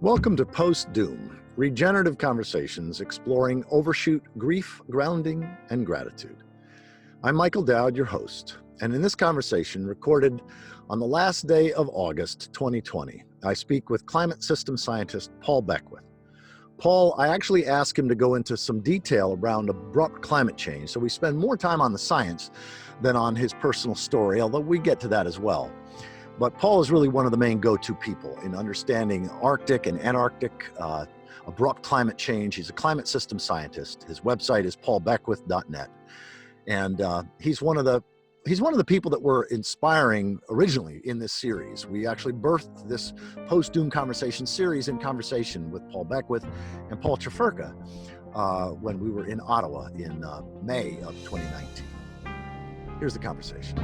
Welcome to Post-Doom, regenerative conversations exploring overshoot, grief, grounding, and gratitude. I'm Michael Dowd, your host, and in this conversation, recorded on the last day of August 2020, I speak with climate system scientist Paul Beckwith. Paul, I actually asked him to go into some detail around abrupt climate change, so we spend more time on the science than on his personal story, although we get to that as well. But Paul is really one of the main go-to people in understanding Arctic and Antarctic abrupt climate change. He's a climate system scientist. His website is paulbeckwith.net. And he's one of the people that were inspiring originally in this series. We actually birthed this post-doom conversation series in conversation with Paul Beckwith and Paul Trafurka when we were in Ottawa in May of 2019. Here's the conversation.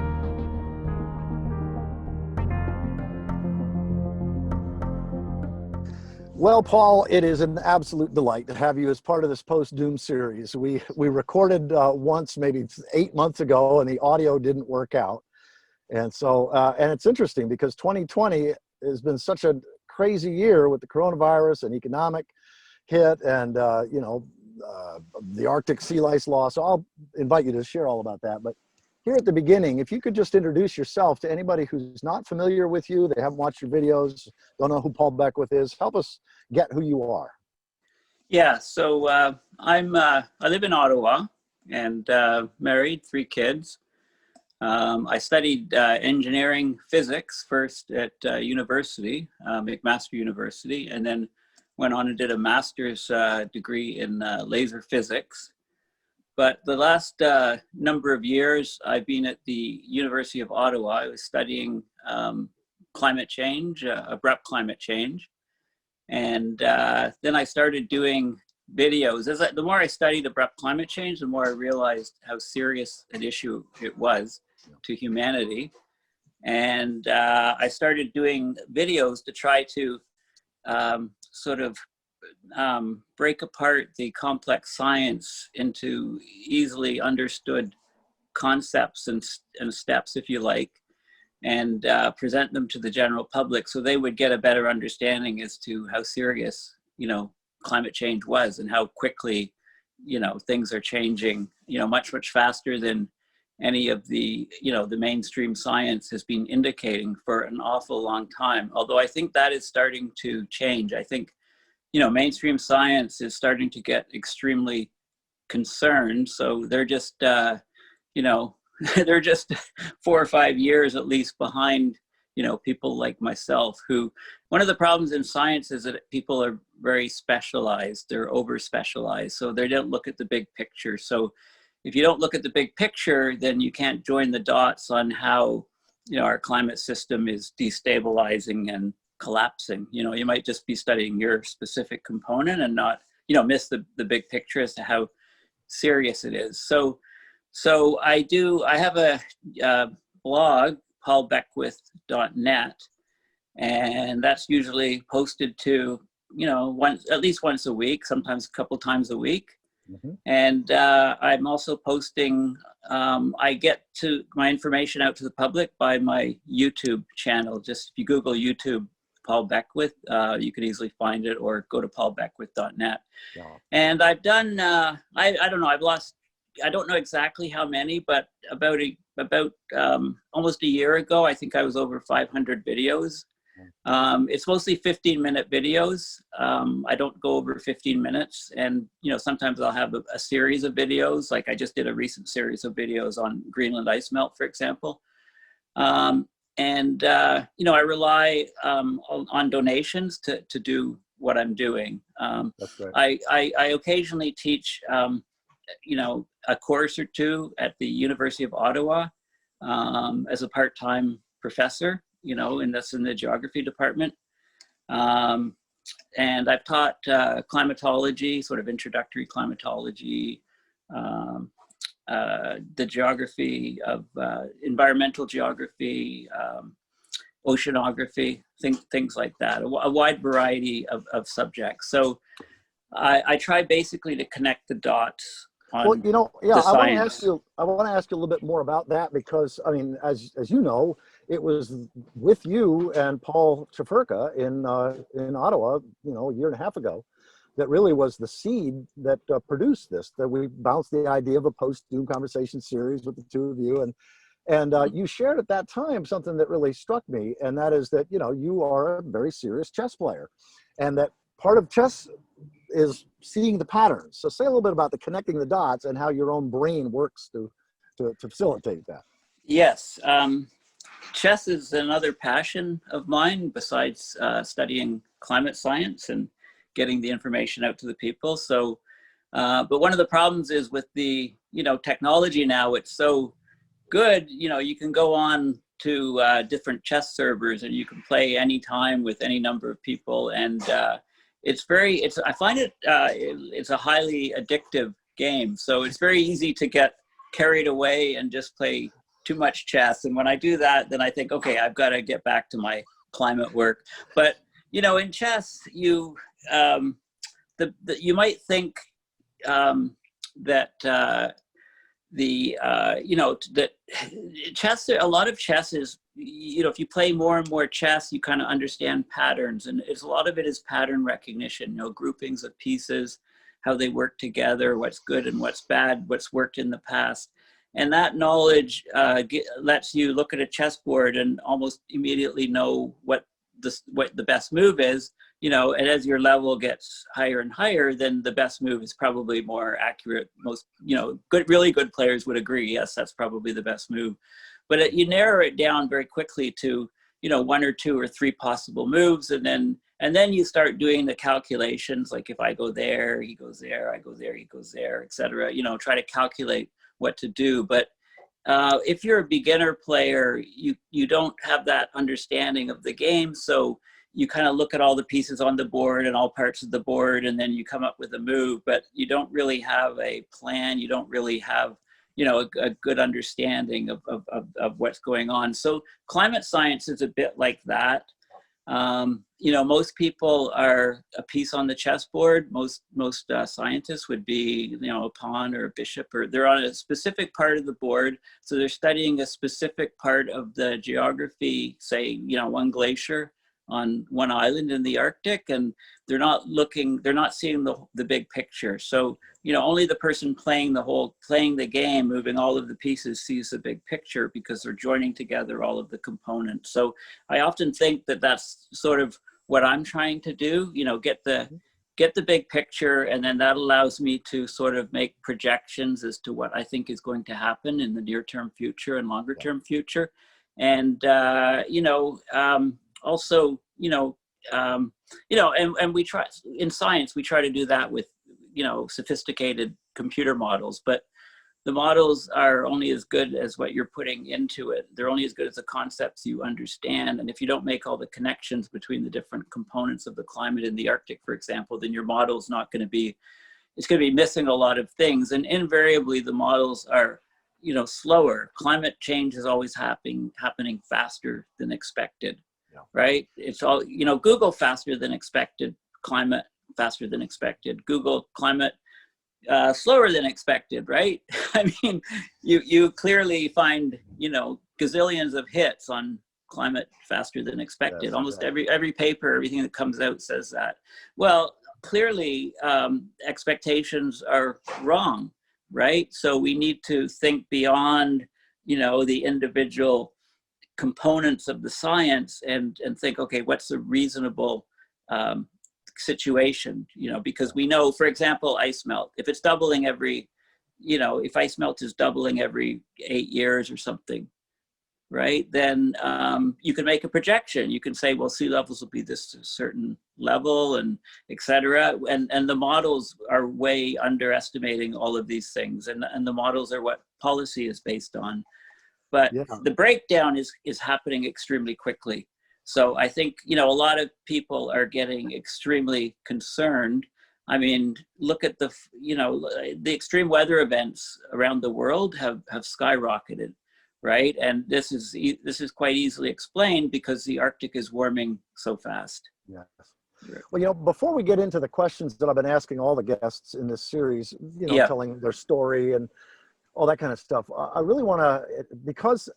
Well, Paul, it is an absolute delight to have you as part of this post-doom series. We recorded once, maybe 8 months ago, and the audio didn't work out. And so, and it's interesting because 2020 has been such a crazy year with the coronavirus and economic hit and, the Arctic sea lice loss. So I'll invite you to share all about that. But here at the beginning, if you could just introduce yourself to anybody who's not familiar with you, they haven't watched your videos, don't know who Paul Beckwith is, help us get who you are. Yeah, so I live in Ottawa and married, 3 kids. I studied engineering physics first at university, McMaster University, and then went on and did a master's degree in laser physics. But the last number of years, I've been at the University of Ottawa. I was studying climate change, abrupt climate change. And then I started doing videos. The more I studied abrupt climate change, the more I realized how serious an issue it was to humanity. And I started doing videos to try to break apart the complex science into easily understood concepts and steps, if you like, and present them to the general public so they would get a better understanding as to how serious, climate change was and how quickly, things are changing, much, much faster than any of the, the mainstream science has been indicating for an awful long time. Although I think that is starting to change. I think mainstream science is starting to get extremely concerned. So they're just, they're just 4 or 5 years at least behind, people like myself who, one of the problems in science is that people are very specialized. They're over specialized. So they don't look at the big picture. So if you don't look at the big picture, then you can't join the dots on how, our climate system is destabilizing and collapsing. You might just be studying your specific component and not, miss the big picture as to how serious it is. So I have a blog, paulbeckwith.net, and that's usually posted to, at least once a week, sometimes a couple times a week. Mm-hmm. And I'm also posting, I get to my information out to the public by my YouTube channel. Just if you Google YouTube, Paul Beckwith, you could easily find it, or go to paulbeckwith.net. Yeah. And I've done, I don't know, I don't know exactly how many, but about almost a year ago, I think I was over 500 videos. It's mostly 15-minute videos. I don't go over 15 minutes. And, sometimes I'll have a series of videos. Like I just did a recent series of videos on Greenland ice melt, for example. I rely on donations to do what I'm doing. That's right. I occasionally teach, a course or two at the University of Ottawa as a part-time professor, and that's in the geography department. And I've taught climatology, sort of introductory climatology, the geography of environmental geography, oceanography, things like that, a wide variety of subjects. So I try basically to connect the dots on I want to ask you a little bit more about that because, I mean, as you know, it was with you and Paul Chaferka in Ottawa, a year and a half ago, that really was the seed that produced this. That we bounced the idea of a post-Doom conversation series with the two of you, and you shared at that time something that really struck me, and that is that you are a very serious chess player, and that part of chess is seeing the patterns. So say a little bit about the connecting the dots and how your own brain works to facilitate that. Yes. Chess is another passion of mine besides studying climate science and getting the information out to the people. So, but one of the problems is with the, technology now, it's so good, you can go on to different chess servers and you can play anytime with any number of people. And I find it's a highly addictive game. So it's very easy to get carried away and just play too much chess. And when I do that, then I think, okay, I've got to get back to my climate work. But, in chess, you might think that that chess, a lot of chess is, if you play more and more chess, you kind of understand patterns, and a lot of it is pattern recognition, groupings of pieces, how they work together, what's good and what's bad, what's worked in the past. And that knowledge lets you look at a chessboard and almost immediately know what the best move is, and as your level gets higher and higher, then the best move is probably more accurate. Most, really good players would agree, yes, that's probably the best move. But you narrow it down very quickly to, one or two or three possible moves, and then you start doing the calculations, like if I go there, he goes there, I go there, he goes there, etc. Try to calculate what to do. But if you're a beginner player, you don't have that understanding of the game, so you kind of look at all the pieces on the board and all parts of the board, and then you come up with a move, but you don't really have a plan. You don't really have, a good understanding of what's going on. So climate science is a bit like that. Most people are a piece on the chessboard. Most scientists would be, a pawn or a bishop, or they're on a specific part of the board. So they're studying a specific part of the geography, say, one glacier on one island in the Arctic, and they're not seeing the big picture. So, only the person playing the game, moving all of the pieces, sees the big picture because they're joining together all of the components. So I often think that that's sort of what I'm trying to do, get the big picture, and then that allows me to sort of make projections as to what I think is going to happen in the near-term future and longer-term future. And, also, and we try in science, we try to do that with, sophisticated computer models, but the models are only as good as what you're putting into it. They're only as good as the concepts you understand. And if you don't make all the connections between the different components of the climate in the Arctic, for example, then your model's not going to be, it's going to be missing a lot of things. And invariably the models are, slower. Climate change is always happening faster than expected. Right? It's all, Google faster than expected, climate faster than expected, Google climate slower than expected, right? I mean, you clearly find, gazillions of hits on climate faster than expected. Yes, almost every paper, everything that comes out says that. Well, clearly expectations are wrong, right? So we need to think beyond, the individual components of the science and think, okay, what's a reasonable situation, because we know, for example, ice melt, if it's doubling every, if ice melt is doubling every 8 years or something, right, then you can make a projection. You can say, well, sea levels will be this certain level and et cetera. And the models are way underestimating all of these things. And the models are what policy is based on. But the breakdown is happening extremely quickly. So I think, a lot of people are getting extremely concerned. I mean, look at the extreme weather events around the world have skyrocketed, right? And this is quite easily explained because the Arctic is warming so fast. Yes. Well, before we get into the questions that I've been asking all the guests in this series, telling their story and all that kind of stuff, I really want to, because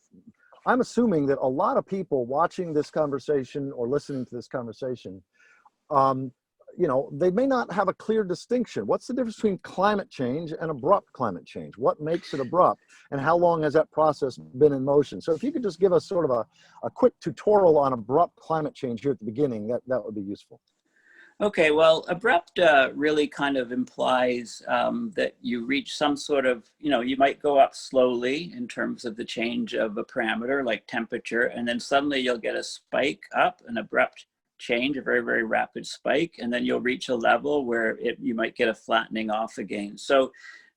I'm assuming that a lot of people watching this conversation or listening to this conversation, um, they may not have a clear distinction. What's the difference between climate change and abrupt climate change? What makes it abrupt, and how long has that process been in motion? So if you could just give us sort of a quick tutorial on abrupt climate change here at the beginning, that would be useful. Okay, well, abrupt really kind of implies that you reach some sort of, you might go up slowly in terms of the change of a parameter like temperature, and then suddenly you'll get a spike up, an abrupt change, a very, very rapid spike, and then you'll reach a level where you might get a flattening off again. So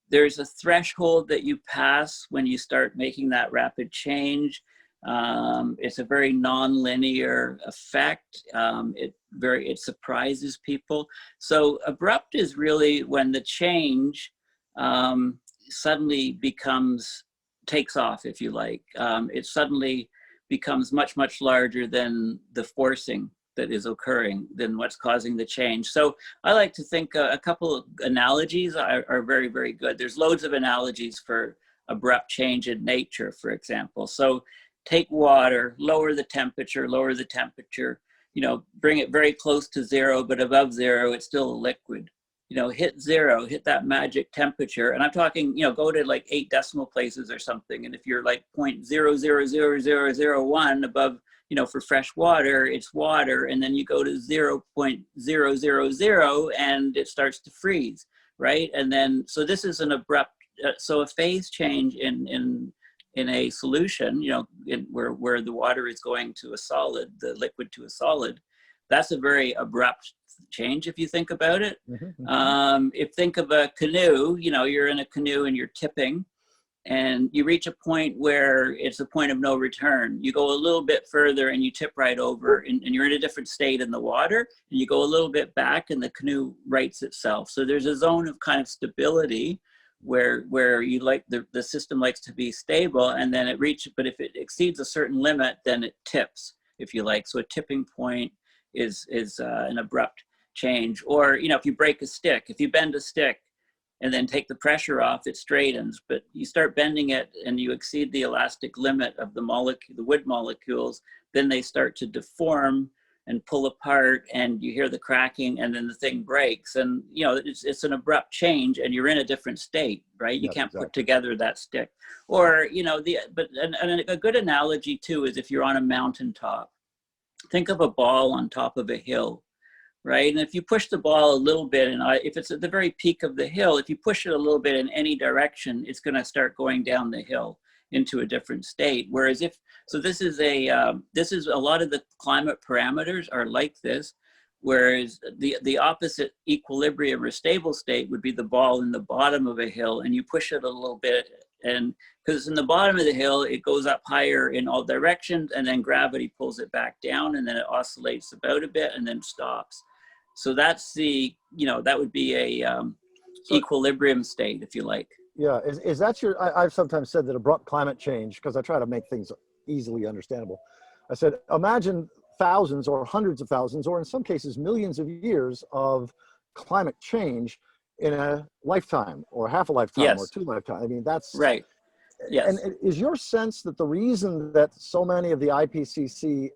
there's a threshold that you pass when you start making that rapid change. It's a very non-linear effect. It surprises people. So abrupt is really when the change suddenly takes off, if you like. It suddenly becomes much, much larger than the forcing that is occurring, than what's causing the change. So I like to think a couple of analogies are very, very good. There's loads of analogies for abrupt change in nature, for example. So take water, lower the temperature, bring it very close to zero, but above zero, it's still a liquid. Hit zero, hit that magic temperature. And I'm talking, go to like 8 decimal places or something. And if you're like 0.000001 above, for fresh water, it's water. And then you go to 0.000 and it starts to freeze, right? And then, so this is an abrupt, so a phase change in a solution, where the water is going to a solid, the liquid to a solid, that's a very abrupt change if you think about it. If think of a canoe, you're in a canoe and you're tipping, and you reach a point where it's a point of no return. You go a little bit further and you tip right over, and you're in a different state in the water, and you go a little bit back and the canoe rights itself. So there's a zone of kind of stability where you like the system likes to be stable, and then but if it exceeds a certain limit, then it tips, if you like. So a tipping point is an abrupt change. Or, if you break a stick, if you bend a stick and then take the pressure off, it straightens, but you start bending it and you exceed the elastic limit of the wood molecules, then they start to deform and pull apart, and you hear the cracking, and then the thing breaks. And it's an abrupt change, and you're in a different state, right? You can't put together that stick. Or a good analogy too is if you're on a mountaintop. Think of a ball on top of a hill, right? And if you push the ball a little bit, and if it's at the very peak of the hill, if you push it a little bit in any direction, it's going to start going down the hill into a different state. Whereas this is a lot of the climate parameters are like this, whereas the opposite equilibrium or stable state would be the ball in the bottom of a hill, and you push it a little bit, and because in the bottom of the hill, it goes up higher in all directions, and then gravity pulls it back down, and then it oscillates about a bit and then stops. So that's that would be a equilibrium state, if you like. Yeah, is that I've sometimes said that abrupt climate change, because I try to make things easily understandable. I said, imagine thousands or hundreds of thousands, or in some cases, millions of years of climate change in a lifetime, or half a lifetime, or 2 lifetimes. I mean, that's right. Yes. And is your sense that the reason that so many of the IPCC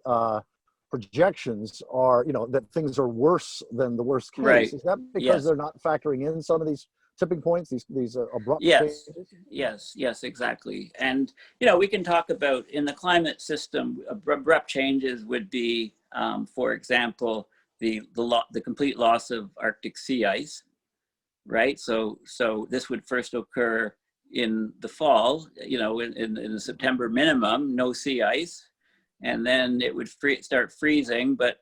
projections are, that things are worse than the worst case, right. is that because they're not factoring in some of these tipping points, these abrupt changes? Yes, exactly. And we can talk about, in the climate system, abrupt changes would be, for example, the complete loss of Arctic sea ice, right? So this would first occur in the fall, in the September minimum, no sea ice. And then it would start freezing, but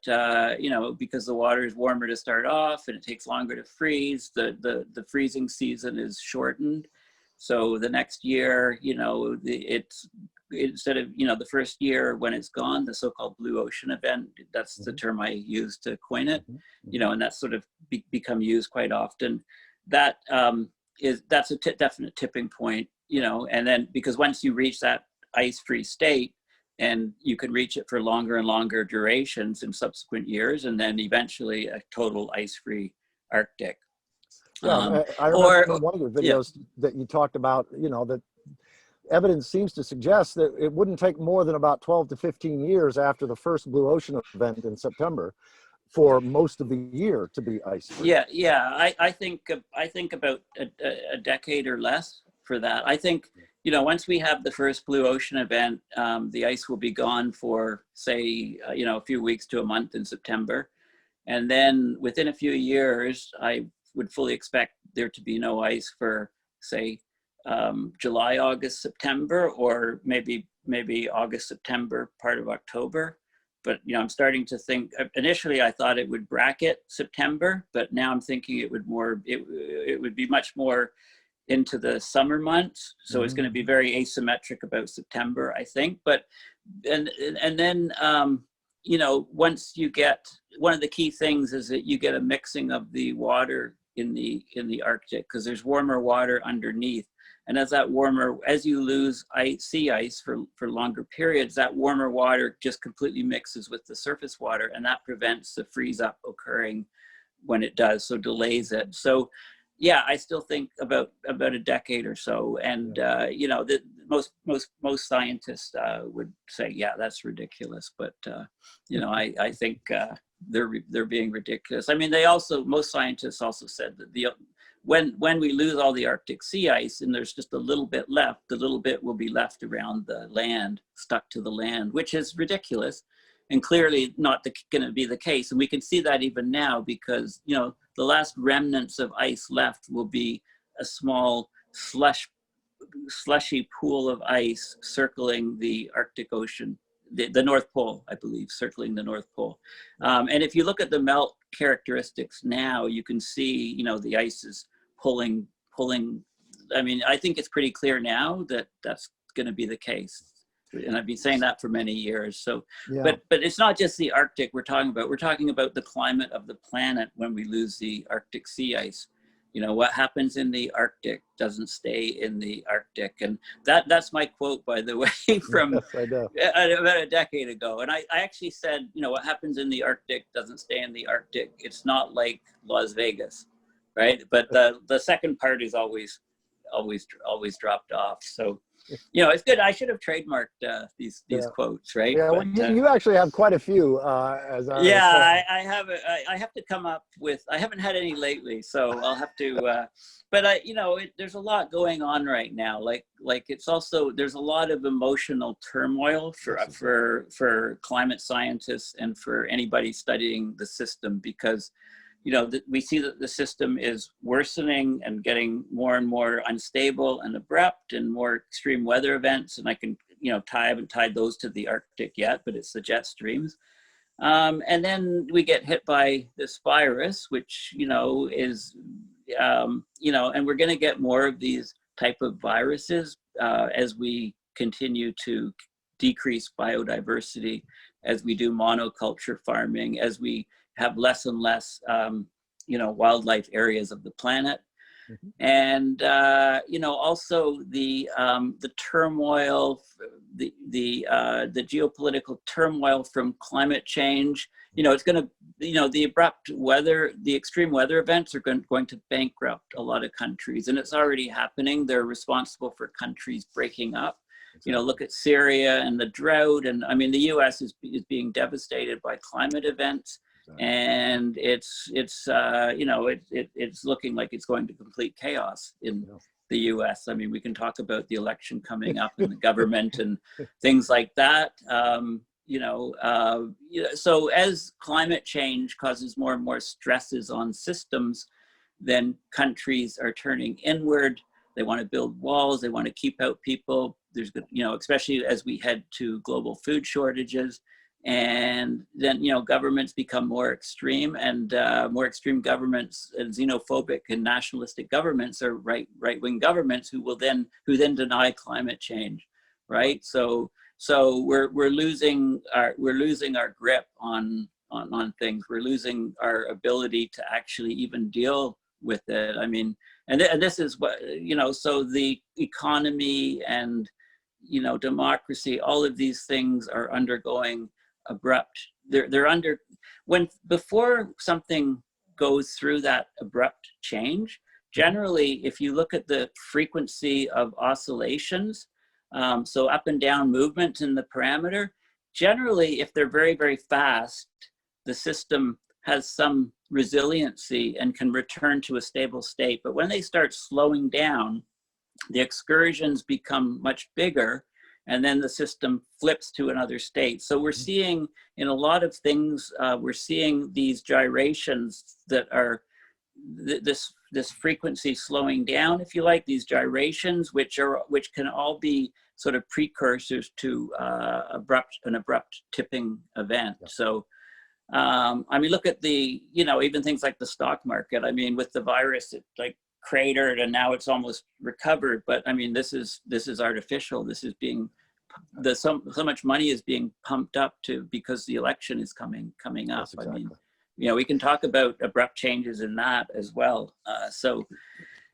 because the water is warmer to start off and it takes longer to freeze, the freezing season is shortened. So the next year, it's instead of the first year when it's gone, the so-called blue ocean event. That's the term I use to coin it. And that's sort of become used quite often. That's a definite tipping point. And then because once you reach that ice-free state, and you can reach it for longer and longer durations in subsequent years, and then eventually a total ice-free Arctic. Yeah, I remember one of your videos that you talked about, that evidence seems to suggest that it wouldn't take more than about 12 to 15 years after the first blue ocean event in September for most of the year to be ice free. Yeah. I think about a decade or less for that. I think, you know, once we have the first blue ocean event, the ice will be gone for, say, you know, a few weeks to a month in September. And then within a few years, I would fully expect there to be no ice for, say, July, August, September, or maybe August, September, part of October. But, you know, I'm starting to think, initially I thought it would bracket September, but now I'm thinking it would be much more into the summer months. So it's going to be very asymmetric about September, I think. But, and then, you know, once you get, one of the key things is that you get a mixing of the water in the Arctic, because there's warmer water underneath. And as you lose sea ice for longer periods, that warmer water just completely mixes with the surface water, and that prevents the freeze up occurring when it does, so delays it. So yeah, I still think about a decade or so. And you know, most scientists would say, yeah, that's ridiculous. But you know, I think they're being ridiculous. I mean, most scientists also said that when we lose all the Arctic sea ice and there's just a little bit left, the little bit will be left around the land, stuck to the land, which is ridiculous and clearly not going to be the case. And we can see that even now, because, you know, the last remnants of ice left will be a small slushy pool of ice circling the Arctic Ocean, the North Pole, I believe, circling the North Pole. And if you look at the melt characteristics now, you can see, you know, the ice is pulling. I mean, I think it's pretty clear now that that's going to be the case. And I've been saying that for many years. So, but it's not just the Arctic we're talking about. We're talking about the climate of the planet when we lose the Arctic sea ice. You know, what happens in the Arctic doesn't stay in the Arctic. And that's my quote, by the way, from about a decade ago. And I actually said, you know, what happens in the Arctic doesn't stay in the Arctic. It's not like Las Vegas, right? But the second part is always dropped off. So, you know, it's good. I should have trademarked these quotes, right? Yeah, well, you actually have quite a few. As I I have to come up with. I haven't had any lately, so I'll have to. But you know, there's a lot going on right now. Like it's also, there's a lot of emotional turmoil for climate scientists and for anybody studying the system, because, you know, we see that the system is worsening and getting more and more unstable and abrupt, and more extreme weather events. And I can, you know, I haven't tied those to the Arctic yet, but it's the jet streams. And then we get hit by this virus, which, you know, is, you know, and we're going to get more of these type of viruses as we continue to decrease biodiversity, as we do monoculture farming, as we have less and less, you know, wildlife areas of the planet. And, you know, also the turmoil, the geopolitical turmoil from climate change. You know, it's going to, you know, the abrupt weather, the extreme weather events are going to bankrupt a lot of countries, and it's already happening. They're responsible for countries breaking up. You know, look at Syria and the drought. And I mean, the US is being devastated by climate events. And it's you know, it's looking like it's going to complete chaos in the US. I mean, we can talk about the election coming up and the government and things like that. You know, so as climate change causes more and more stresses on systems, then countries are turning inward. They want to build walls. They want to keep out people. There's, you know, especially as we head to global food shortages. And then, you know, governments become more extreme, and more extreme governments, and xenophobic and nationalistic governments are right-wing governments who then deny climate change, right? So we're losing our grip on things. We're losing our ability to actually even deal with it. I mean, and this is what, you know, so the economy and, you know, democracy, all of these things are undergoing abrupt. Before something goes through that abrupt change, generally, if you look at the frequency of oscillations, So up and down movement in the parameter. Generally, if they're very, very fast, the system has some resiliency and can return to a stable state. But when they start slowing down, the excursions become much bigger, and then the system flips to another state. So we're seeing in a lot of things, we're seeing these gyrations that are this frequency slowing down, if you like, these gyrations, which can all be sort of precursors to an abrupt tipping event. Yeah. So I mean, look at the, even things like the stock market. I mean, with the virus, it like cratered and now it's almost recovered. But I mean, this is artificial. This is being, so much money is being pumped up because the election is coming up. Yes, exactly. I mean, we can talk about abrupt changes in that as well.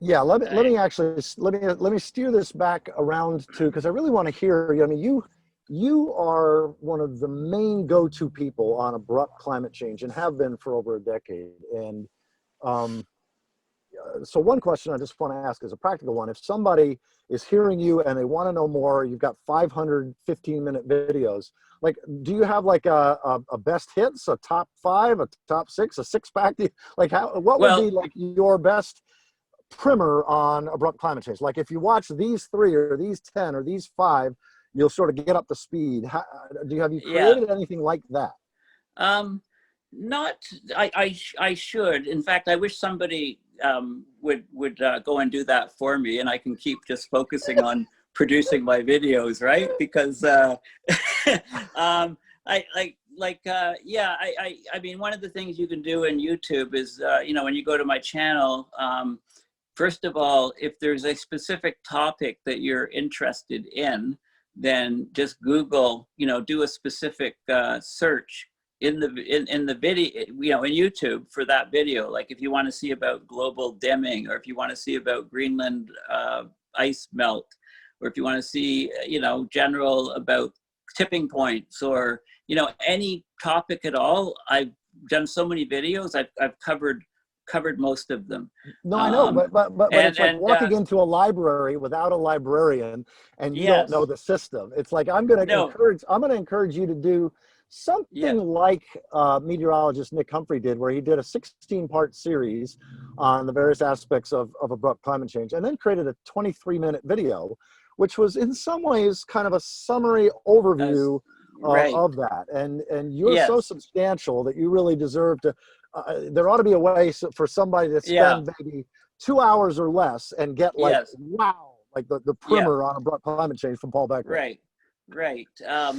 Yeah, let me steer this back around to, because I really want to hear. I mean, you are one of the main go-to people on abrupt climate change and have been for over a decade. And so one question I just want to ask is a practical one. If somebody is hearing you and they want to know more, you've got 500 15-minute videos. Like, do you have like a best hits, a top 5, a top 6, a 6-pack? Like, what would be like your best primer on abrupt climate change? Like, if you watch these 3 or these 10 or these 5, you'll sort of get up to speed. Have you created anything like that? I should. In fact, I wish somebody would go and do that for me, and I can keep just focusing on producing my videos, right? Because I mean, one of the things you can do in YouTube is, when you go to my channel, first of all, if there's a specific topic that you're interested in, then just Google, do a specific search in the video, in YouTube for that video. Like if you want to see about global dimming, or if you want to see about Greenland ice melt, or if you want to see, general about tipping points, or, any topic at all. I've done so many videos. I've covered most of them. No, I know, but it's like walking into a library without a librarian, and you don't know the system. It's like I'm going to encourage you to do something like meteorologist Nick Humphrey did, where he did a 16-part series on the various aspects of abrupt climate change, and then created a 23-minute video, which was in some ways kind of a summary overview of that. And you're so substantial that you really deserve to. There ought to be a way for somebody to spend maybe 2 hours or less and get like wow, like the primer on abrupt climate change from Paul Beckwith. Right. I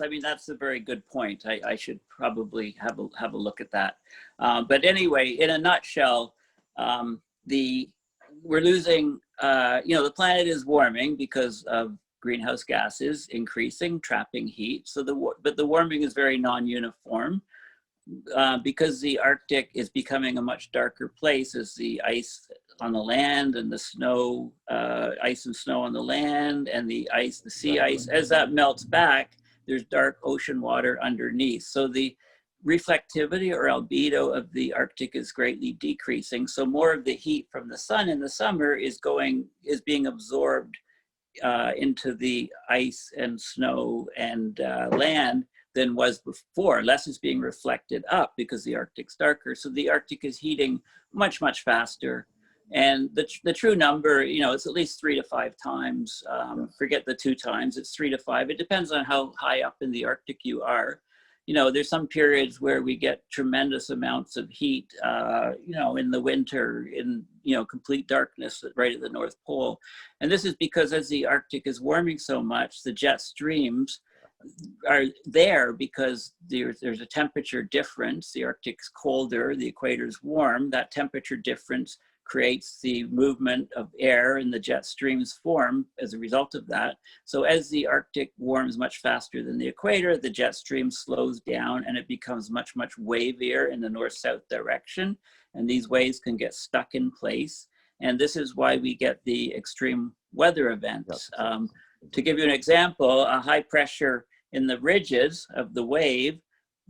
mean, that's a very good point. I should probably have a look at that. But anyway, in a nutshell, we're losing. The planet is warming because of greenhouse gases increasing, trapping heat. But the warming is very non-uniform. Because the Arctic is becoming a much darker place as the ice on the land and the snow, ice and snow on the land, and the sea ice, as that melts back, there's dark ocean water underneath. So the reflectivity or albedo of the Arctic is greatly decreasing. So more of the heat from the sun in the summer is being absorbed into the ice and snow and land than was before. Less is being reflected up because the Arctic's darker. So the Arctic is heating much, much faster. And the true number, it's at least 3 to 5 times. Forget the 2 times, it's 3 to 5. It depends on how high up in the Arctic you are. There's some periods where we get tremendous amounts of heat, in the winter, in, complete darkness right at the North Pole. And this is because as the Arctic is warming so much, the jet streams are there because there's a temperature difference. The Arctic's colder, the equator's warm. That temperature difference creates the movement of air, and the jet streams form as a result of that. So as the Arctic warms much faster than the equator, the jet stream slows down and it becomes much, much wavier in the north-south direction. And these waves can get stuck in place. And this is why we get the extreme weather events. To give you an example, a high pressure in the ridges of the wave,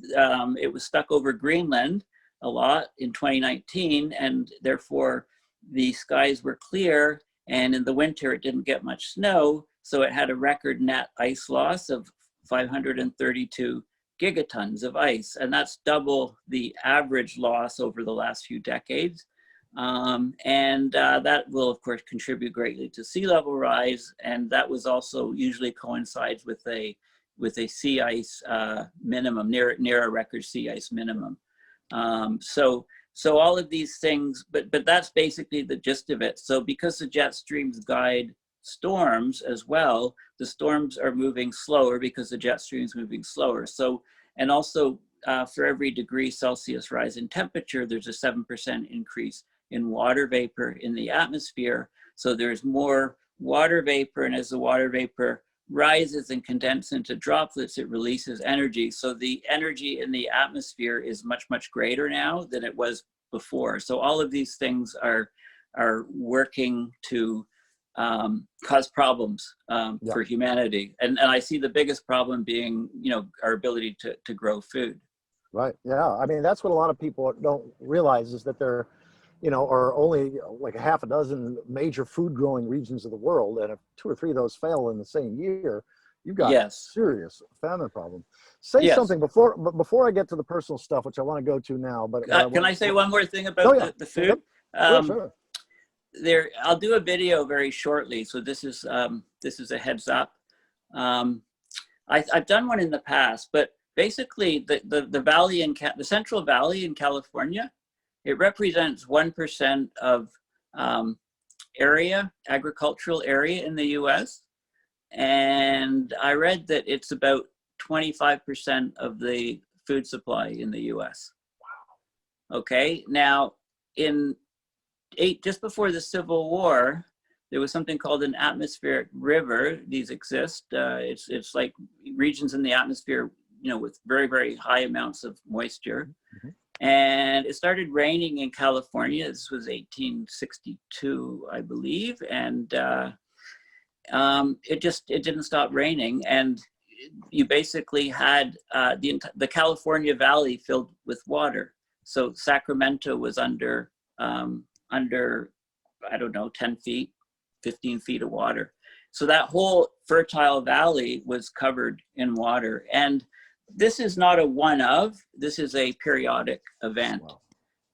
it was stuck over Greenland a lot in 2019, and therefore the skies were clear, and in the winter it didn't get much snow. So it had a record net ice loss of 532 gigatons of ice, and that's double the average loss over the last few decades. That will, of course, contribute greatly to sea level rise, and that was also usually coincides with a sea ice minimum, near a record sea ice minimum. So all of these things, but that's basically the gist of it. So because the jet streams guide storms as well, the storms are moving slower because the jet stream is moving slower. So, and also for every degree Celsius rise in temperature, there's a 7% increase in water vapor in the atmosphere. So there's more water vapor, and as the water vapor rises and condenses into droplets, it releases energy. So the energy in the atmosphere is much, much greater now than it was before. So all of these things are working to cause problems for humanity. And I see the biggest problem being, our ability to grow food. Right. Yeah. I mean, that's what a lot of people don't realize, is that there, are only like a half a dozen major food growing regions of the world. And if 2 or 3 of those fail in the same year, you've got serious famine problem. Say something before I get to the personal stuff, which I want to go to now. But can I say one more thing about the food? Sure. I'll do a video very shortly. So this is a heads up. I've done one in the past, but basically the valley the Central Valley in California, it represents 1% of agricultural area in the US. And I read that it's about 25% of the food supply in the US. Wow. Okay. Now, just before the Civil War, there was something called an atmospheric river. These exist. It's like regions in the atmosphere, with very, very high amounts of moisture. Mm-hmm. And it started raining in California. This was 1862, I believe. And it didn't stop raining. And you basically had the California Valley filled with water. So Sacramento was under, I don't know, 10 feet, 15 feet of water. So that whole fertile valley was covered in water. And this is not a this is a periodic event. Wow.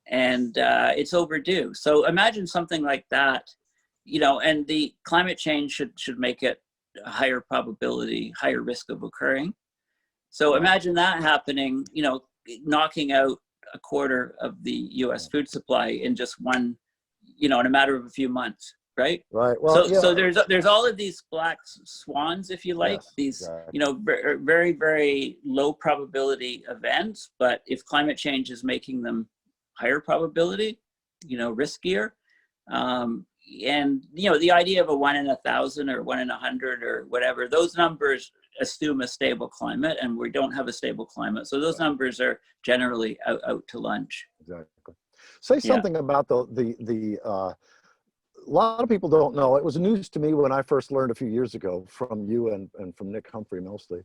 And it's overdue. So imagine something like that, and the climate change should make it a higher probability, higher risk of occurring. So imagine that happening, knocking out a quarter of the US food supply in just one, in a matter of a few months, right? Right. Well, so there's all of these black swans, if you like, these, very, very low probability events, but if climate change is making them higher probability, riskier, and the idea of a 1 in 1,000 or 1 in 100 or whatever, those numbers assume a stable climate, and we don't have a stable climate. So those numbers are generally out to lunch. Exactly. Say something about a lot of people don't know. It was news to me when I first learned a few years ago from you and from Nick Humphrey mostly,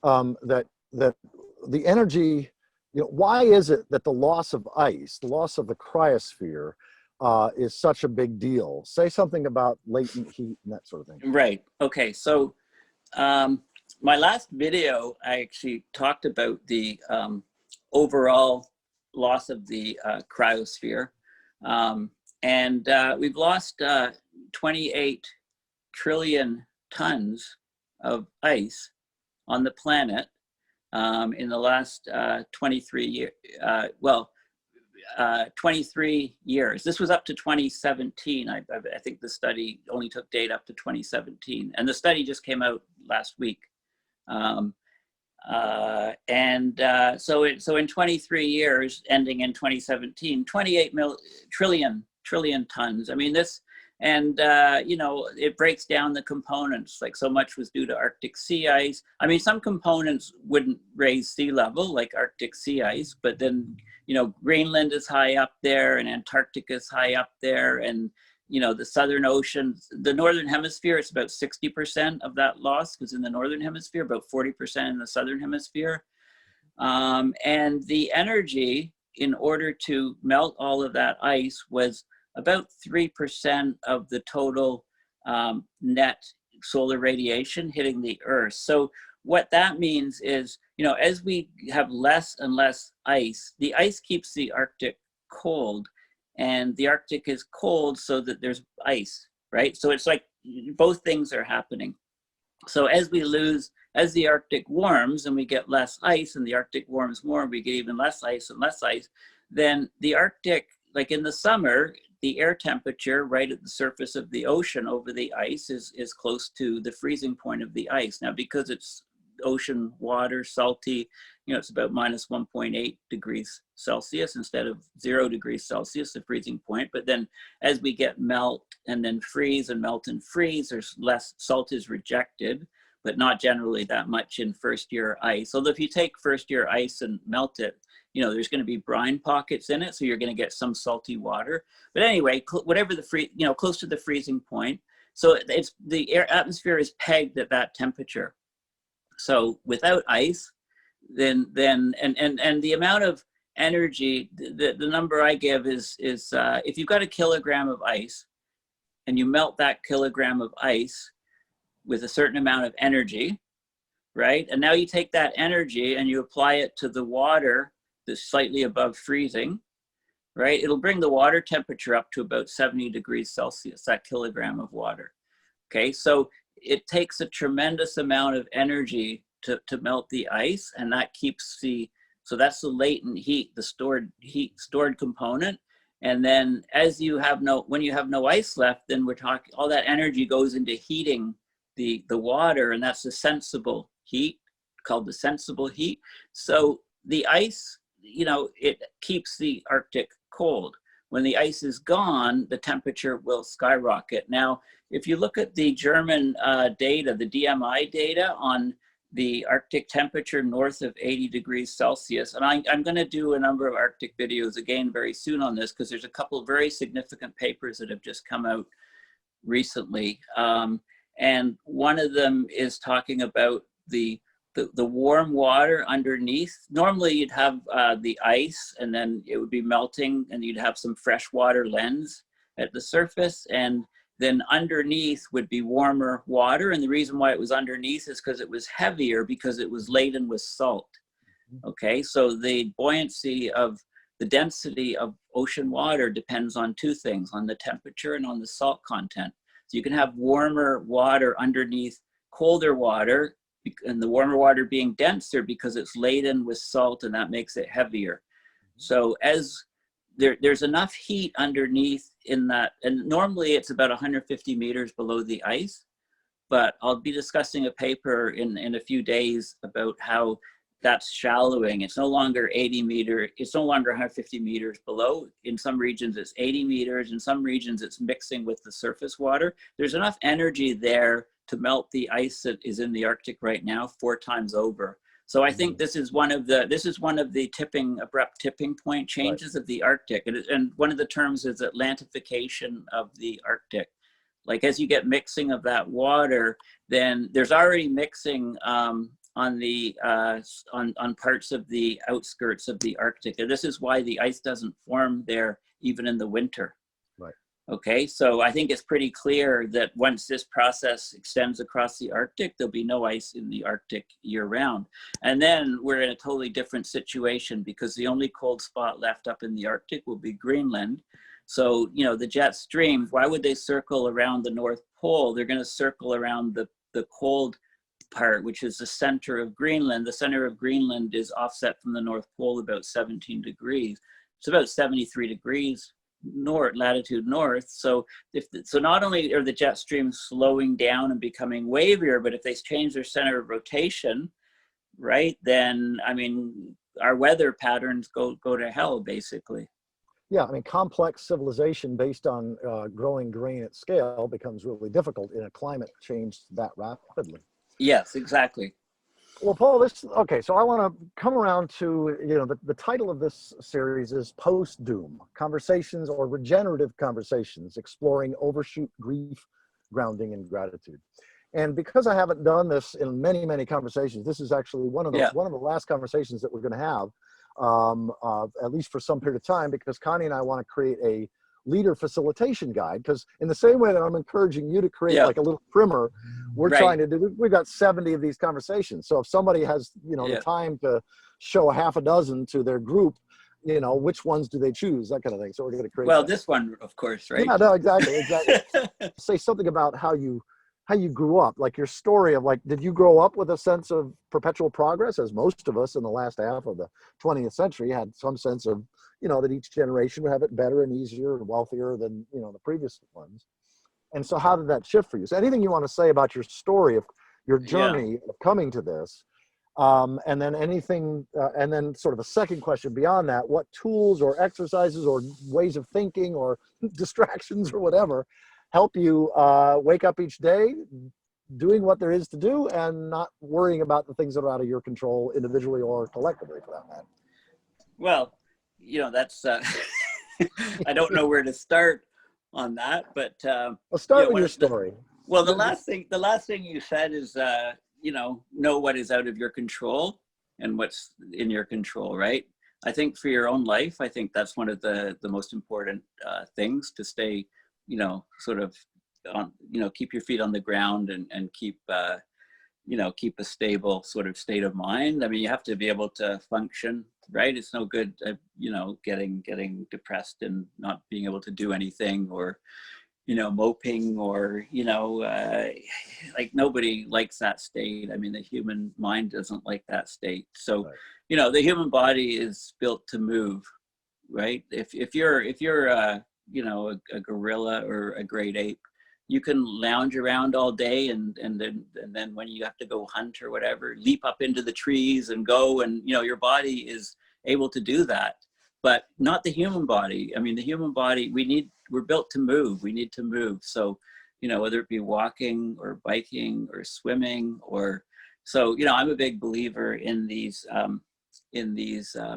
that the energy, why is it that the loss of ice, the loss of the cryosphere, is such a big deal? Say something about latent heat and that sort of thing. Right. Okay. So my last video, I actually talked about the overall loss of the cryosphere. And we've lost 28 trillion tons of ice on the planet in the last 23 years. 23 years. This was up to 2017. I think the study only took data up to 2017, and the study just came out last week. So in 23 years, ending in 2017, 28 trillion tons. I mean, this, and it breaks down the components. Like, so much was due to Arctic sea ice. I mean, some components wouldn't raise sea level, like Arctic sea ice, but then Greenland is high up there, and Antarctica is high up there, and the Southern Ocean, the Northern Hemisphere, it's about 60% of that loss was in the Northern Hemisphere, about 40% in the Southern Hemisphere. And the energy, in order to melt all of that ice, was about 3% of the total net solar radiation hitting the Earth. So what that means is, as we have less and less ice, the ice keeps the Arctic cold, and the Arctic is cold so that there's ice, right? So it's like both things are happening. So as the Arctic warms and we get less ice, and the Arctic warms more, we get even less ice and less ice, then the Arctic, like in the summer, the air temperature right at the surface of the ocean over the ice is close to the freezing point of the ice. Now, because it's ocean water, salty, it's about minus 1.8 degrees Celsius instead of 0 degrees Celsius, the freezing point. But then as we get melt and then freeze and melt and freeze, there's less salt is rejected, but not generally that much in first year ice. Although if you take first year ice and melt it, there's going to be brine pockets in it, so you're going to get some salty water. But anyway, whatever close to the freezing point. So it's the atmosphere is pegged at that temperature. So without ice, then the amount of energy, the number I give is if you've got a kilogram of ice and you melt that kilogram of ice with a certain amount of energy, right? And now you take that energy and you apply it to the water that's slightly above freezing, right? It'll bring the water temperature up to about 70 degrees Celsius, that kilogram of water. Okay, so it takes a tremendous amount of energy to melt the ice, and that keeps so that's the latent heat, the stored component. And then when you have no ice left, then we're talking, all that energy goes into heating the water, and that's the sensible heat, called the sensible heat. So the ice, it keeps the Arctic cold. When the ice is gone, the temperature will skyrocket. Now, if you look at the German data, the DMI data on the Arctic temperature north of 80 degrees Celsius, and I'm going to do a number of Arctic videos again very soon on this, because there's a couple of very significant papers that have just come out recently. And one of them is talking about the warm water underneath. Normally you'd have the ice, and then it would be melting, and you'd have some freshwater lens at the surface, and then underneath would be warmer water. And the reason why it was underneath is because it was heavier, because it was laden with salt. Okay, so the buoyancy of the density of ocean water depends on two things, on the temperature and on the salt content. So you can have warmer water underneath colder water, and the warmer water being denser because it's laden with salt, and that makes it heavier. So as there's enough heat underneath in that, and normally it's about 150 meters below the ice, but I'll be discussing a paper in a few days about how that's shallowing. It's no longer 80 meters, it's no longer 150 meters below. In some regions it's 80 meters, in some regions it's mixing with the surface water. There's enough energy there to melt the ice that is in the Arctic right now 4 times over. So I think this is one of the abrupt tipping point changes of the Arctic. And one of the terms is Atlantification of the Arctic. Like as you get mixing of that water, then there's already mixing on parts of the outskirts of the Arctic. And this is why the ice doesn't form there even in the winter. Right. Okay, so I think it's pretty clear that once this process extends across the Arctic, there'll be no ice in the Arctic year round. And then we're in a totally different situation, because the only cold spot left up in the Arctic will be Greenland. So, the jet streams, why would they circle around the North Pole? They're going to circle around the cold part, which is the center of Greenland. The center of Greenland is offset from the North Pole about 17 degrees. It's about 73 degrees latitude north. So so not only are the jet streams slowing down and becoming wavier, but if they change their center of rotation, right, then I mean our weather patterns go to hell basically. Yeah, I mean, complex civilization based on growing grain at scale becomes really difficult in a climate change that rapidly. Yes, exactly. Well, Paul, okay, so I want to come around to, the title of this series is Post-Doom, Conversations or Regenerative Conversations, Exploring Overshoot, Grief, Grounding, and Gratitude. And because I haven't done this in many, many conversations, this is actually one of the last conversations that we're going to have, at least for some period of time, because Connie and I want to create a leader facilitation guide, because in the same way that I'm encouraging you to create Yeah. like a little primer, we're Right. trying to do, we've got 70 of these conversations. So if somebody has, you know, Yeah. the time to show a half a dozen to their group, you know, which ones do they choose, that kind of thing. So we're going to create Well, that. this one, of course, right? Yeah, no, exactly. Say something about how you grew up, like your story of like, did you grow up with a sense of perpetual progress, as most of us in the last half of the 20th century had some sense of, you know, that each generation would have it better and easier and wealthier than, you know, the previous ones. And so how did that shift for you? So anything you want to say about your story of your journey of coming to this, and then anything, and then sort of a second question beyond that, what tools or exercises or ways of thinking or distractions or whatever help you wake up each day doing what there is to do and not worrying about the things that are out of your control individually or collectively, for that matter? Well, you know, that's, I don't know where to start on that, but Let's start you know, with your story. well, the last thing you said is, you know what is out of your control and what's in your control, right? I think for your own life, I think that's one of the most important things, to stay, you know, sort of on, you know, keep your feet on the ground and keep, you know, keep a stable sort of state of mind. I mean, you have to be able to function, right? It's no good, you know, getting depressed and not being able to do anything, or, you know, moping, or, you know, like nobody likes that state. I mean, the human mind doesn't like that state. So, Right. you know, the human body is built to move, right? If you're you know, a gorilla or a great ape, you can lounge around all day, and then when you have to go hunt or whatever, leap up into the trees and go, and, you know, your body is able to do that. But not the human body. I mean, the human body, we're built to move. We need to move. So, you know, whether it be walking or biking or swimming, or, so, you know, I'm a big believer in these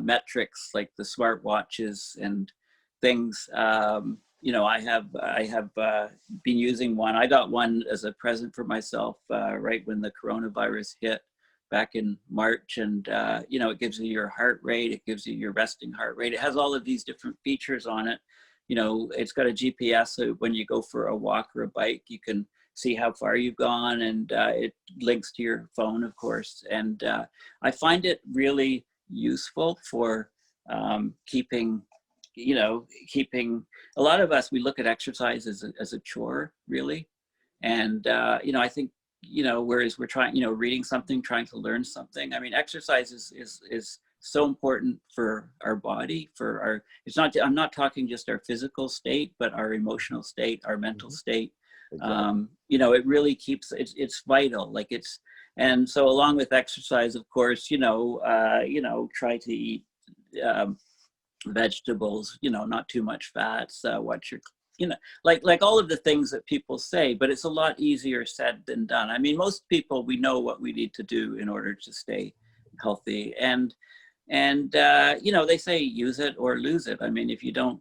metrics, like the smart watches and things. You know, I have been using one. I got one as a present for myself right when the coronavirus hit back in March, and you know, it gives you your heart rate, it gives you your resting heart rate. It has all of these different features on it. You know, it's got a GPS, so when you go for a walk or a bike, you can see how far you've gone, and it links to your phone, of course. And I find it really useful for keeping, you know, a lot of us, we look at exercise as a chore, really. And, you know, I think, you know, whereas we're trying, you know, reading something, trying to learn something. I mean, exercise is so important for our body, for our, it's not, I'm not talking just our physical state, but our emotional state, our mental state. Exactly. You know, it really keeps, it's vital, like it's, and so along with exercise, of course, you know, try to eat, vegetables, you know, not too much fats, watch your, you know, like all of the things that people say, but it's a lot easier said than done. I mean, most people, we know what we need to do in order to stay healthy, and you know, they say use it or lose it. I mean, if you don't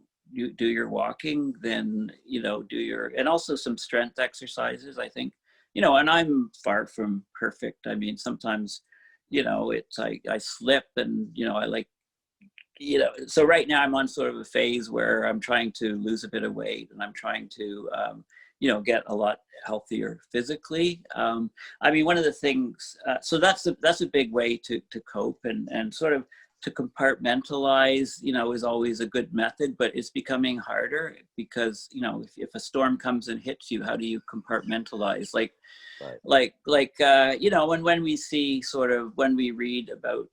do your walking, then, you know, do your, and also some strength exercises, I think, you know, and I'm far from perfect. I mean, sometimes, you know, it's, I slip, and, you know, I like, you know, so right now I'm on sort of a phase where I'm trying to lose a bit of weight, and I'm trying to, you know, get a lot healthier physically. I mean, one of the things, so that's a big way to cope, and sort of to compartmentalize, you know, is always a good method, but it's becoming harder because, you know, if a storm comes and hits you, how do you compartmentalize? Right. You know, when we see sort of, when we read about,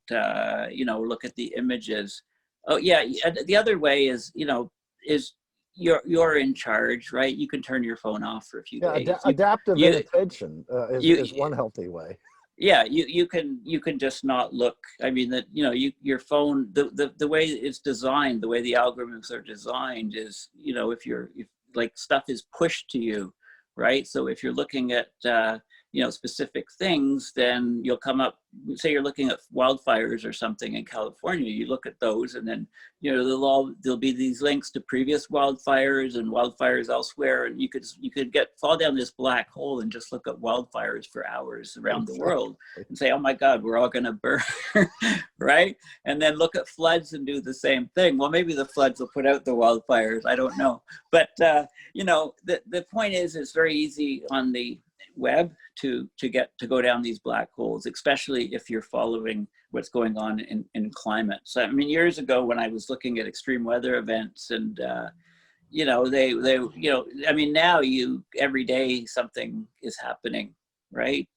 you know, look at the images. Oh yeah, the other way is, you know, is you're in charge, right? You can turn your phone off for a few Yeah, days. adaptive You, inattention you, is one healthy way. yeah, you can just not look. I mean, that, you know, your phone, the way it's designed, the way the algorithms are designed is, you know, if like stuff is pushed to you, right? So if you're looking at specific things, then you'll come up, say you're looking at wildfires or something in California, you look at those and then, there'll be these links to previous wildfires and wildfires elsewhere. And you could fall down this black hole and just look at wildfires for hours around the world and say, oh my God, we're all gonna burn, right? And then look at floods and do the same thing. Well, maybe the floods will put out the wildfires, I don't know. But, the point is, it's very easy on the web to go down these black holes, especially if you're following what's going on in climate. So, I mean, years ago when I was looking at extreme weather events and, now every day something is happening, right?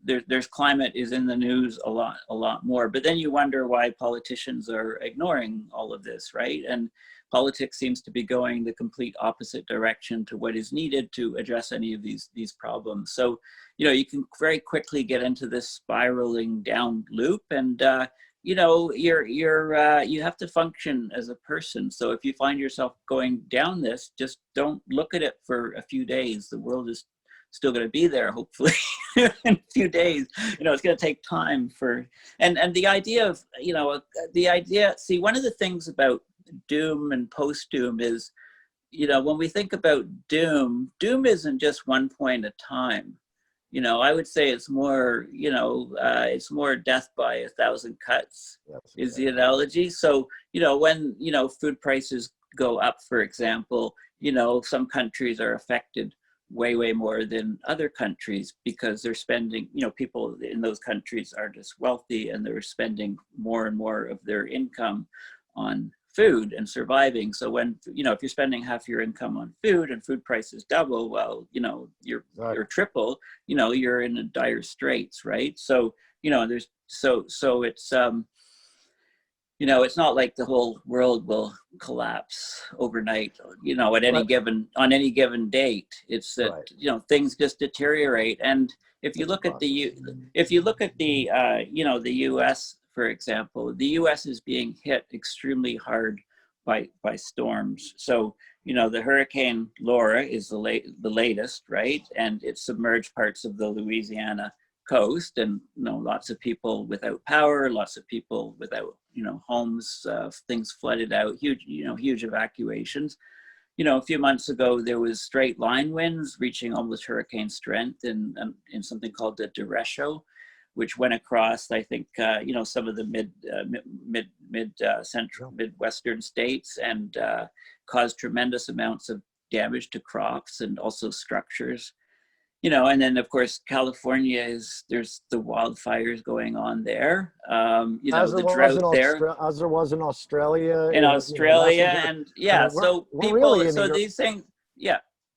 There's climate is in the news a lot more, but then you wonder why politicians are ignoring all of this, right? And politics seems to be going the complete opposite direction to what is needed to address any of these problems. So, you can very quickly get into this spiraling down loop, and you have to function as a person. So if you find yourself going down this, just don't look at it for a few days. The world is still going to be there, hopefully, in a few days. It's going to take time for, and the idea of, see, one of the things about doom and post-doom is, when we think about doom isn't just one point at time. I would say it's more, it's more death by 1,000 cuts is the analogy. So, when, food prices go up, for example, some countries are affected way more than other countries because they're spending, people in those countries are just wealthy and they're spending more and more of their income on food and surviving. So when, if you're spending half your income on food and food prices double, well, you're triple, you're in dire straits, right? So, it's, it's not like the whole world will collapse overnight, on any given date. It's that, things just deteriorate. And if you look at the US, for example, the US is being hit extremely hard by storms. So, the Hurricane Laura is the latest, right? And it submerged parts of the Louisiana coast, and lots of people without power, lots of people without homes, things flooded out, huge evacuations. A few months ago there was straight line winds reaching almost hurricane strength in something called the derecho, which went across, I think, some of the central midwestern states and caused tremendous amounts of damage to crops and also structures. And then of course, California there's the wildfires going on there. The drought there. As there was in Australia. In Australia, and so people, so these things,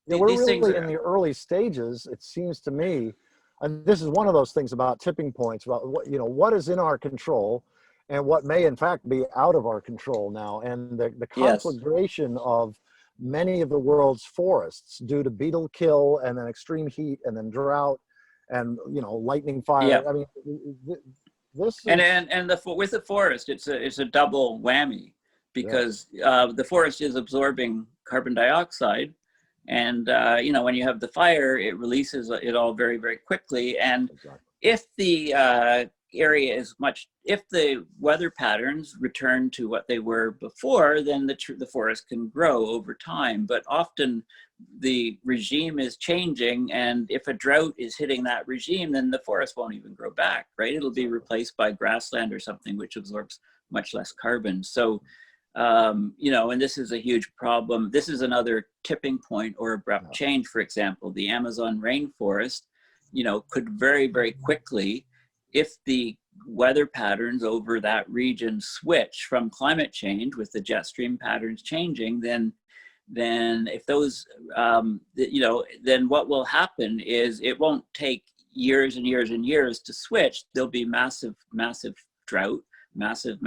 we're really in the early stages, it seems to me. And this is one of those things about tipping points, about what is in our control and what may in fact be out of our control now. And the conflagration of many of the world's forests due to beetle kill and then extreme heat and then drought and lightning fire. Yeah. I mean, this is... and with the forest, it's a double whammy because the forest is absorbing carbon dioxide, and when you have the fire, it releases it all very, very quickly. And if the if the weather patterns return to what they were before, then the forest can grow over time. But often the regime is changing, and if a drought is hitting that regime, then the forest won't even grow back, right? It'll be replaced by grassland or something which absorbs much less carbon. So, and this is a huge problem. This is another tipping point or abrupt change. For example, the Amazon rainforest, could very, very quickly, if the weather patterns over that region switch from climate change with the jet stream patterns changing, then if those, then what will happen is it won't take years and years and years to switch. There'll be massive drought, massive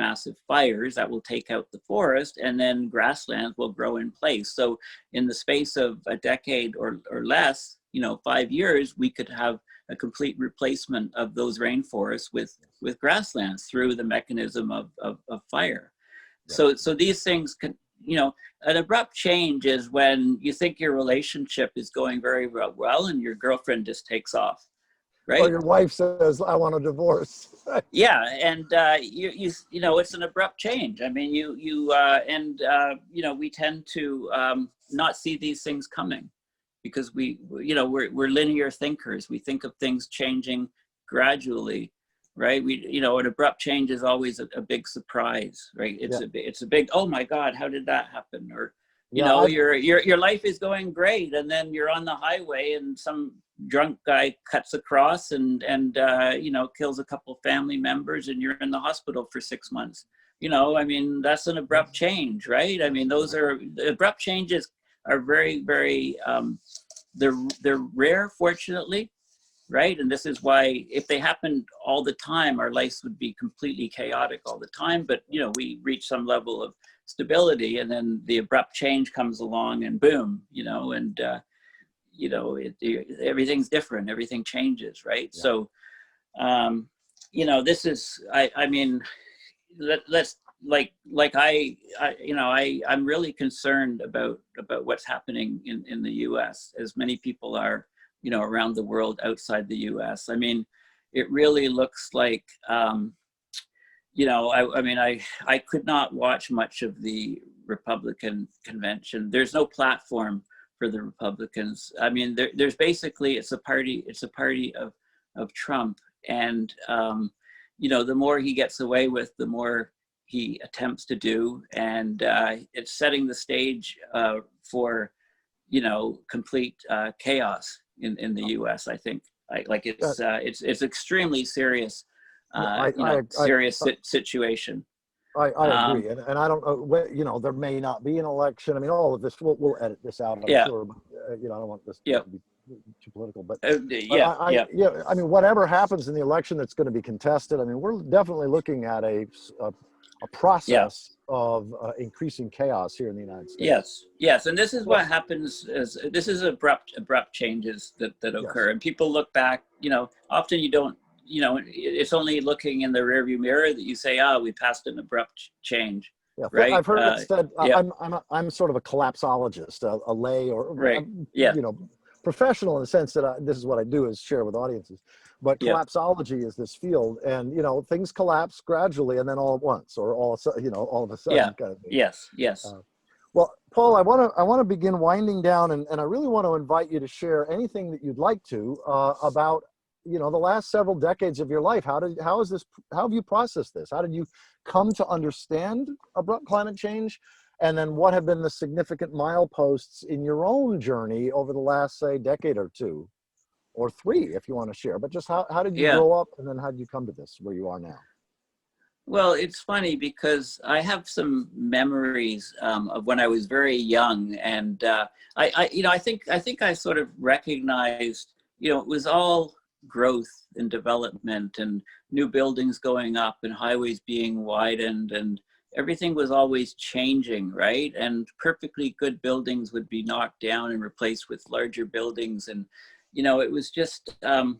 fires that will take out the forest, and then grasslands will grow in place. So in the space of a decade or less, 5 years, we could have a complete replacement of those rainforests with grasslands through the mechanism of fire. Right. So these things can, an abrupt change is when you think your relationship is going very well and your girlfriend just takes off, right? Or your wife says, I want a divorce. Yeah, and you know, it's an abrupt change. I mean, we tend to not see these things coming, because we're linear thinkers. We think of things changing gradually, right? An abrupt change is always a big surprise, right? It's a big, oh my God, how did that happen? Or your life is going great, and then you're on the highway and some drunk guy cuts across and kills a couple family members, and you're in the hospital for 6 months. I mean, that's an abrupt change, right? I mean, the abrupt changes are very, very, they're rare, fortunately, right? And this is why, if they happened all the time, our lives would be completely chaotic all the time. But we reach some level of stability, and then the abrupt change comes along, and boom, everything's different, everything changes, right? Yeah. So this is, I mean, let's I'm really concerned about what's happening in the US, as many people are around the world outside the US. I mean, it really looks like I could not watch much of the Republican convention. There's no platform for the Republicans. I mean, there's basically, it's a party of Trump, and the more he gets away with, the more he attempts to do, and it's setting the stage for complete chaos in the U.S. I think it's extremely serious, situation. I agree, and I don't know. There may not be an election. I mean, all of this. We'll edit this out, I'm sure. But, I don't want this to be too political. But I mean, whatever happens in the election that's going to be contested. I mean, we're definitely looking at a process of increasing chaos here in the United States. Yes, and this is what happens. This is abrupt changes that occur, and people look back. Often you don't. It's only looking in the rearview mirror that you say, we passed an abrupt change. Yeah, right. I've heard it said. I'm sort of a collapsologist, a lay or professional in the sense that this is what I do, is share with audiences. But collapsology is this field, and things collapse gradually and then all at once, or all of a sudden, kind of thing. Yes. Well, Paul, I want to begin winding down, and I really want to invite you to share anything that you'd like to about the last several decades of your life. How have you processed this? How did you come to understand abrupt climate change? And then what have been the significant mileposts in your own journey over the last, say, decade or two, or three, if you want to share? But just how did you grow up, and then how did you come to this, where you are now? Well, it's funny because I have some memories of when I was very young, and I think I sort of recognized, it was all growth and development and new buildings going up and highways being widened, and everything was always changing, right? And perfectly good buildings would be knocked down and replaced with larger buildings, and it was just and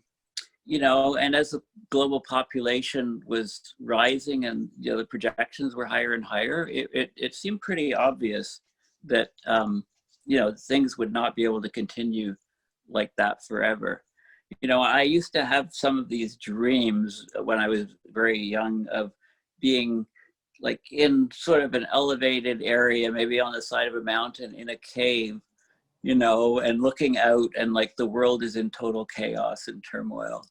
as the global population was rising and the projections were higher and higher, it seemed pretty obvious that things would not be able to continue like that forever. I used to have some of these dreams when I was very young of being like in sort of an elevated area, maybe on the side of a mountain in a cave, and looking out, and like the world is in total chaos and turmoil,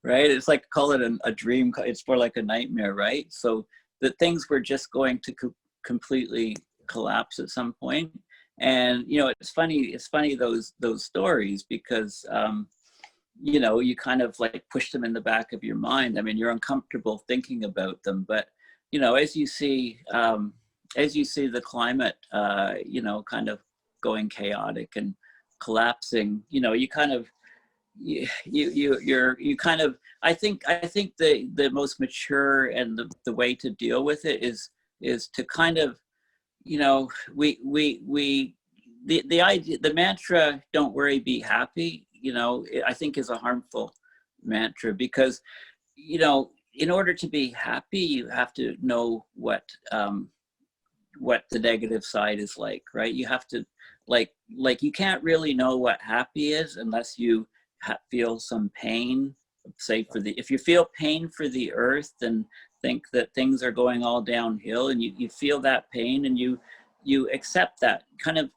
right? It's like, call it a dream. It's more like a nightmare, right? So that things were just going to completely collapse at some point. And, it's funny those stories, because, you kind of like push them in the back of your mind. I mean, you're uncomfortable thinking about them, but, as you see the climate, kind of going chaotic and collapsing, you kind of, you kind of, I think the most mature and the way to deal with it is to kind of, the idea, the mantra, don't worry, be happy, I think is a harmful mantra, because, in order to be happy, you have to know what the negative side is like, right? You have to like you can't really know what happy is unless you feel some pain say for the, if you feel pain for the earth and think that things are going all downhill, and you feel that pain, and you accept that kind of,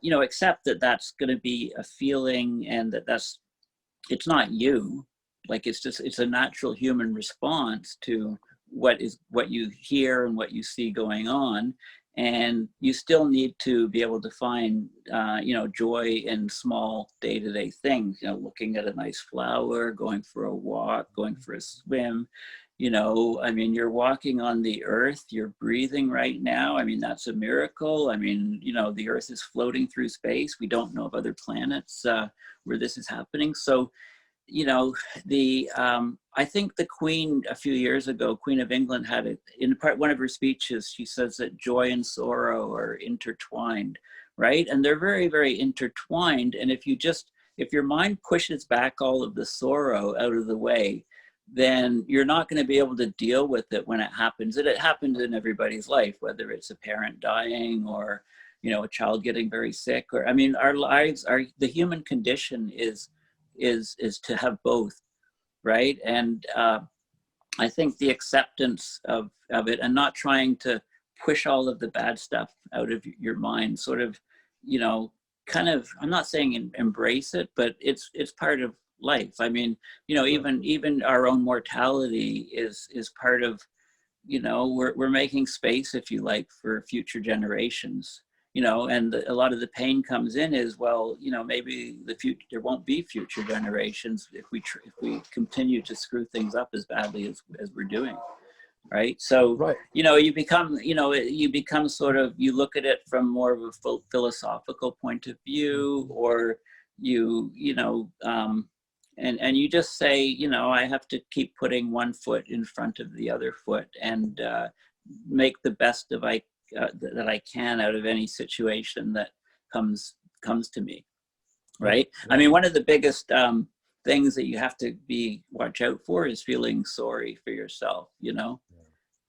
you know, accept that that's going to be a feeling, and that's, it's not you. Like, it's just, it's a natural human response to what you hear and what you see going on. And you still need to be able to find, you know, joy in small day-to-day things, you know, looking at a nice flower, going for a walk, going for a swim. You know, I mean, you're walking on the earth, you're breathing right now. I mean, that's a miracle. I mean, you know, the earth is floating through space. We don't know of other planets where this is happening. So, you know, I think the Queen a few years ago, Queen of England, had it in one of her speeches. She says that joy and sorrow are intertwined, right? And they're very, very intertwined. And if your mind pushes back all of the sorrow out of the way, then you're not going to be able to deal with it when it happens. And it happens in everybody's life, whether it's a parent dying or, you know, a child getting very sick, or, I mean, our lives are, the human condition is to have both, right? And I think the acceptance of it, and not trying to push all of the bad stuff out of your mind, sort of, you know, kind of, I'm not saying embrace it, but it's part of life. I mean, you know, even our own mortality is part of, you know, we're making space, if you like, for future generations. You know, and a lot of the pain comes in is, well, you know, maybe there won't be future generations if we continue to screw things up as badly as we're doing, right? So, you know, you become sort of, you look at it from more of a philosophical point of view, or you know, and you just say, you know, I have to keep putting one foot in front of the other foot, and make the best of that I can out of any situation that comes to me, right? I mean, one of the biggest things that you have to watch out for is feeling sorry for yourself. You know,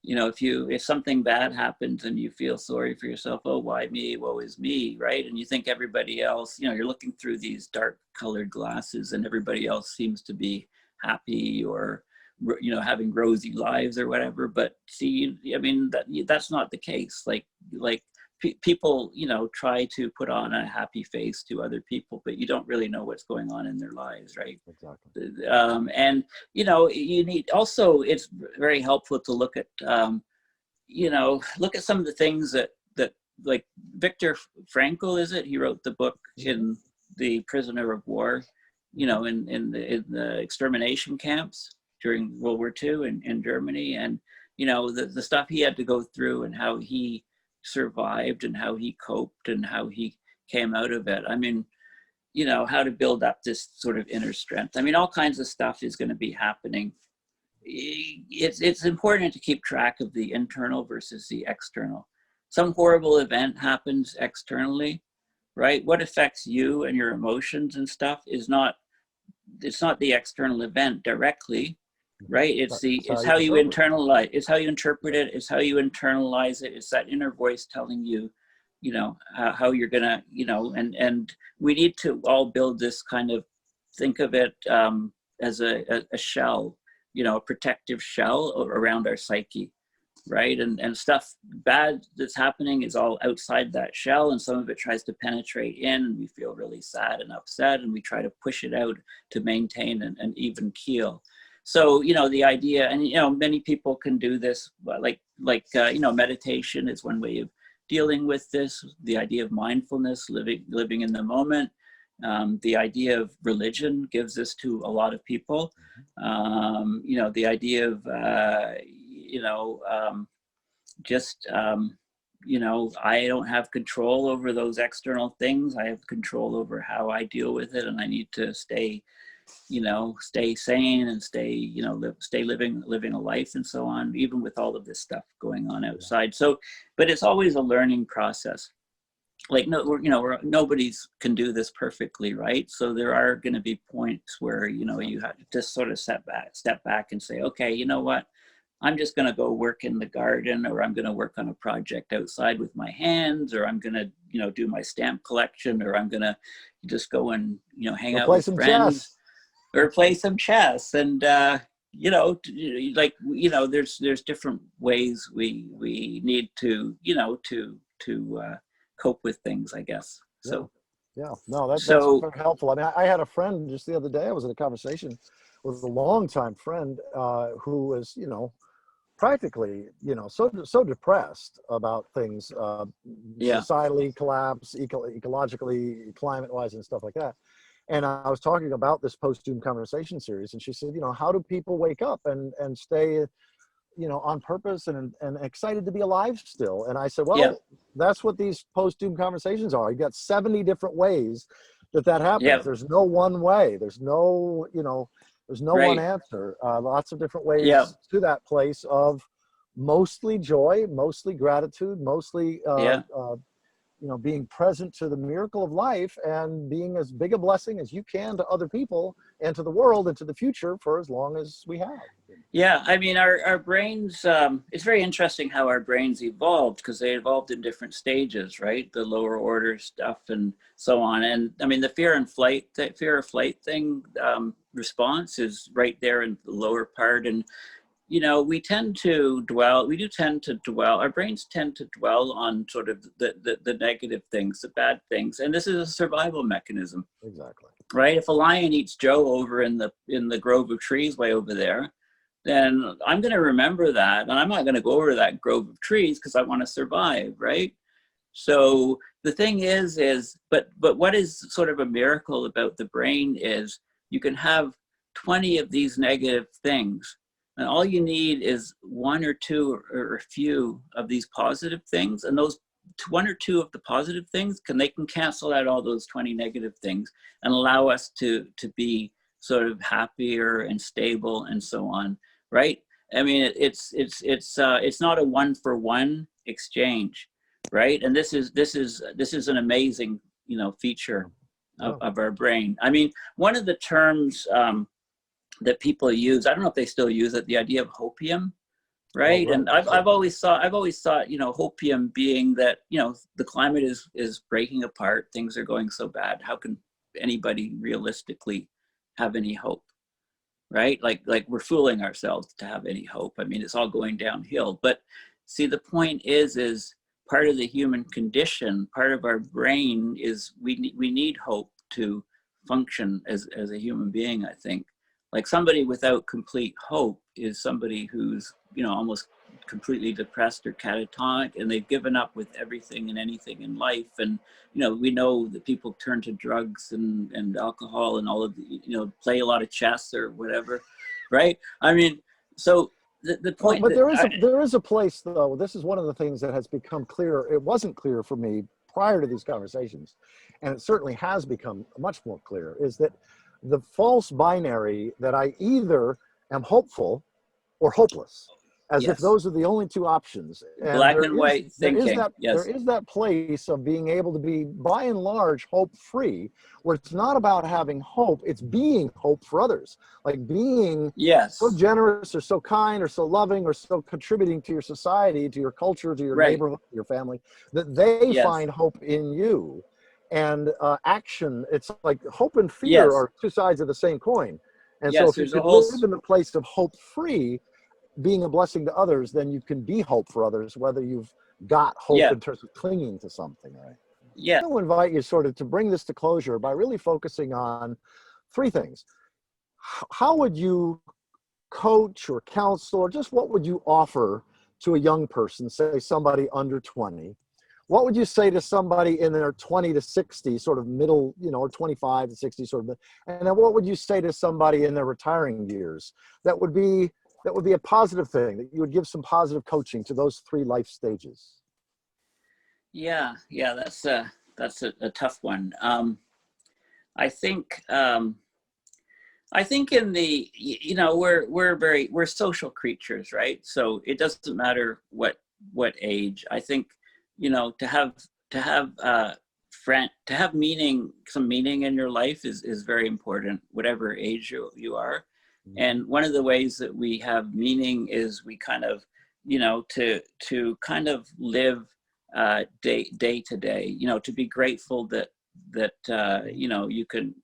if something bad happens and you feel sorry for yourself, oh, why me? Woe is me, right? And you think everybody else, you know, you're looking through these dark colored glasses, and everybody else seems to be happy, or, you know, having rosy lives or whatever. But see, I mean, that's not the case. Like people, you know, try to put on a happy face to other people, but you don't really know what's going on in their lives, right? Exactly. And, you know, you need also, it's very helpful to look at, you know, look at some of the things that like Viktor Frankl, he wrote the book in The Prisoner of War, you know, in the extermination camps during World War II in Germany. And, you know, the stuff he had to go through, and how he survived, and how he coped, and how he came out of it. I mean, you know, how to build up this sort of inner strength. I mean, all kinds of stuff is going to be happening. It's important to keep track of the internal versus the external. Some horrible event happens externally, right? What affects you and your emotions and stuff is not, it's not the external event directly, right? It's how you internalize, it's how you interpret it, it's how you internalize it. It's that inner voice telling you, you know, how you're gonna, you know, and we need to all build this kind of, think of it as a shell, you know, a protective shell around our psyche, right? And stuff bad that's happening is all outside that shell, and some of it tries to penetrate in, and we feel really sad and upset, and we try to push it out to maintain an even keel. So, you know, the idea, and, you know, many people can do this, like you know, meditation is one way of dealing with this. The idea of mindfulness, living in the moment. The idea of religion gives this to a lot of people. You know, the idea of, you know, you know, I don't have control over those external things. I have control over how I deal with it, and I need to stay, you know, stay sane, and stay, you know, living a life, and so on, even with all of this stuff going on outside. So, but it's always a learning process. Like, nobody's can do this perfectly, right? So there are going to be points where, you know, you have to just sort of step back and say, okay, you know what? I'm just going to go work in the garden, or I'm going to work on a project outside with my hands, or I'm going to, you know, do my stamp collection, or I'm going to just go and, you know, hang out with friends. or play some chess. And you know, like, you know, there's different ways we need to, you know, to cope with things, I guess. So yeah, no, that's so very helpful. I mean, I had a friend just the other day. I was in a conversation with a longtime friend who was, you know, practically, you know, so depressed about things, yeah, societally collapse, ecologically, climate-wise, and stuff like that. And I was talking about this post-doom conversation series, and she said, you know, how do people wake up and stay, you know, on purpose and excited to be alive still? And I said, yeah, well, that's what these post-doom conversations are. You got 70 different ways that yeah, happens. There's no one way. There's no, you know, there's no one right, answer. Lots of different yeah, ways to that place of mostly joy, mostly gratitude, mostly yeah. you know, being present to the miracle of life and being as big a blessing as you can to other people and to the world and to the future for as long as we have. Yeah, I mean, our brains, it's very interesting how our brains evolved, because they evolved in different stages, right? The lower order stuff and so on. And I mean, the fear of flight thing response is right there in the lower part. And, you know, we do tend to dwell, our brains tend to dwell on sort of the negative things, the bad things. And this is a survival mechanism. Exactly. Right? If a lion eats Joe over in the grove of trees way over there, then I'm going to remember that, and I'm not going to go over to that grove of trees because I want to survive, right? So the thing is, but what is sort of a miracle about the brain is you can have 20 of these negative things, and all you need is one or two or a few of these positive things, and those one or two of the positive things can cancel out all those 20 negative things and allow us to be sort of happier and stable and so on, right? I mean, it's not a one-for-one exchange, right? And this is an amazing, you know, feature of our brain. I mean, one of the terms that people use, I don't know if they still use it, the idea of hopium, right? Oh, right. And I've always thought, you know, hopium being that, you know, the climate is breaking apart, things are going so bad. How can anybody realistically have any hope? Right? Like we're fooling ourselves to have any hope. I mean, it's all going downhill. But see, the point is part of the human condition, part of our brain is we need hope to function as a human being, I think. Like somebody without complete hope is somebody who's, you know, almost completely depressed or catatonic, and they've given up with everything and anything in life. And you know, we know that people turn to drugs and alcohol and all of the, you know, play a lot of chess or whatever, right? I mean, so the point. But there is a place, though. This is one of the things that has become clear. It wasn't clear for me prior to these conversations, and it certainly has become much more clear, is that the false binary that I either am hopeful or hopeless, as if Yes. those are the only two options. And black and white thinking. There is that place of being able to be, by and large, hope-free, where it's not about having hope, it's being hope for others. Like being so generous or so kind or so loving or so contributing to your society, to your culture, to your neighborhood, to your family, that they find hope in you. And action, it's like hope and fear are two sides of the same coin. And so if you could live in the place of hope-free, being a blessing to others, then you can be hope for others, whether you've got hope in terms of clinging to something, right? Yeah. I will invite you sort of to bring this to closure by really focusing on three things. How would you coach or counsel, or just what would you offer to a young person, say somebody under 20? What would you say to somebody in their 20 to 60, sort of middle, you know, or 25 to 60 sort of, and then what would you say to somebody in their retiring years that would be a positive thing, that you would give some positive coaching to those three life stages? Yeah, that's a tough one. I think in the, you know, we're social creatures, right? So it doesn't matter what age. I think, you know, to have meaning, some meaning in your life is very important, whatever age you are. And one of the ways that we have meaning is we kind of, you know, to kind of live day to day, you know, to be grateful that you know, you can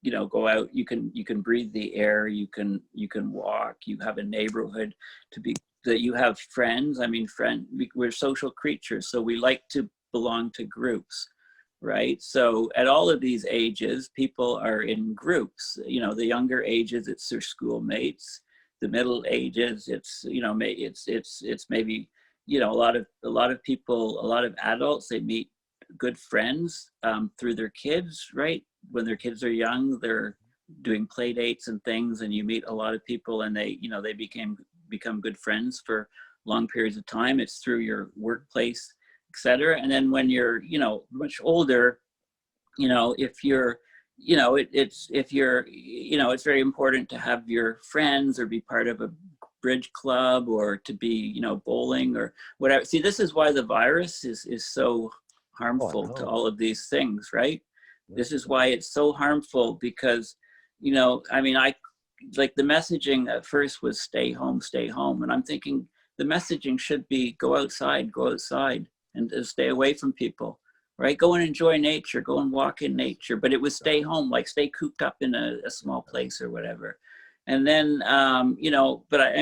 you know, go out, you can breathe the air, you can walk, you have a neighborhood that you have friends. I mean, we're social creatures, so we like to belong to groups, right? So at all of these ages, people are in groups. You know, the younger ages, it's their schoolmates. The middle ages, it's, you know, it's maybe, you know, a lot of people, a lot of adults, they meet good friends through their kids, right? When their kids are young, they're doing play dates and things, and you meet a lot of people, and they, you know, they become good friends for long periods of time. It's through your workplace, etc. And then when you're, you know, much older, you know, if you're, you know, if you're, you know, it's very important to have your friends or be part of a bridge club or to be, you know, bowling or whatever. See, this is why the virus is so harmful to all of these things, right? This is why it's so harmful, because, you know, I mean, like the messaging at first was stay home, and I'm thinking the messaging should be go outside and stay away from people, right? Go and enjoy nature, go and walk in nature. But it was stay home, like stay cooped up in a small place or whatever. And then, you know, but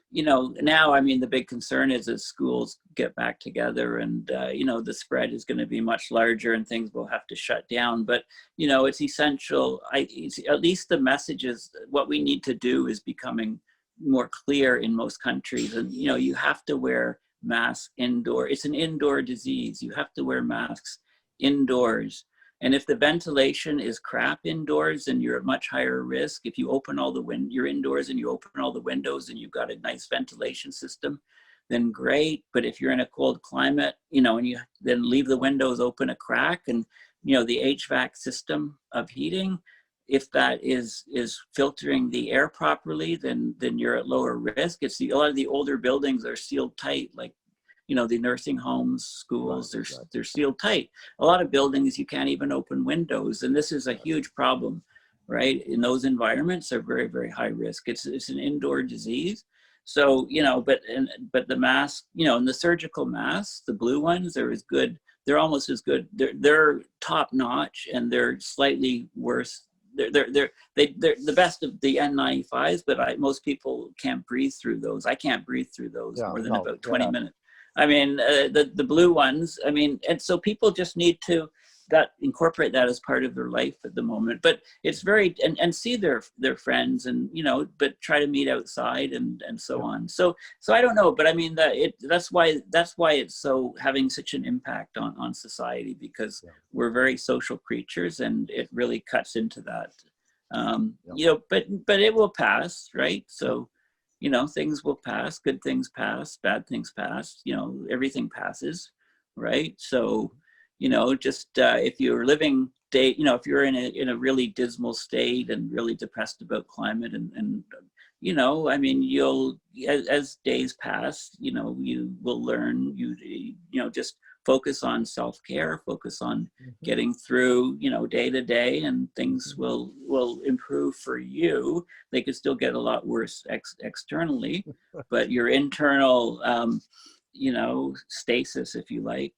you know, now, I mean, the big concern is as schools get back together and, you know, the spread is going to be much larger and things will have to shut down. But, you know, it's essential. At least the messages, what we need to do is becoming more clear in most countries. And, you know, you have to wear masks indoor. It's an indoor disease. You have to wear masks indoors. And if the ventilation is crap indoors, then you're at much higher risk. If you open all you're indoors and you open all the windows and you've got a nice ventilation system, then great. But if you're in a cold climate, you know, and you then leave the windows open a crack, and, you know, the HVAC system of heating, if that is filtering the air properly, then you're at lower risk. It's a lot of the older buildings are sealed tight, like, you know, the nursing homes, schools, they're sealed tight. A lot of buildings, you can't even open windows. And this is a huge problem, right? In those environments are very, very high risk. It's an indoor disease. So, you know, but the mask, you know, and the surgical masks, the blue ones, are as good. They're almost as good. They're top notch, and they're slightly worse. They're the best of the N95s, but most people can't breathe through those. I can't breathe through those more than about 20 minutes. I mean, the blue ones, I mean, and so people just need to incorporate that as part of their life at the moment. But it's very, and see their friends, and, you know, but try to meet outside and so on. So I don't know, but I mean, that's why it's so having such an impact on society, because we're very social creatures, and it really cuts into that. You know, but it will pass, right? So, you know, things will pass, good things pass, bad things pass, you know, everything passes, right? So, you know, just if you're living you know, if you're in a really dismal state and really depressed about climate, and you know, I mean, as days pass, you know, you will learn, you know, just focus on self-care, focus on getting through, you know, day to day, and things will improve for you. They could still get a lot worse externally, but your internal, you know, stasis, if you like,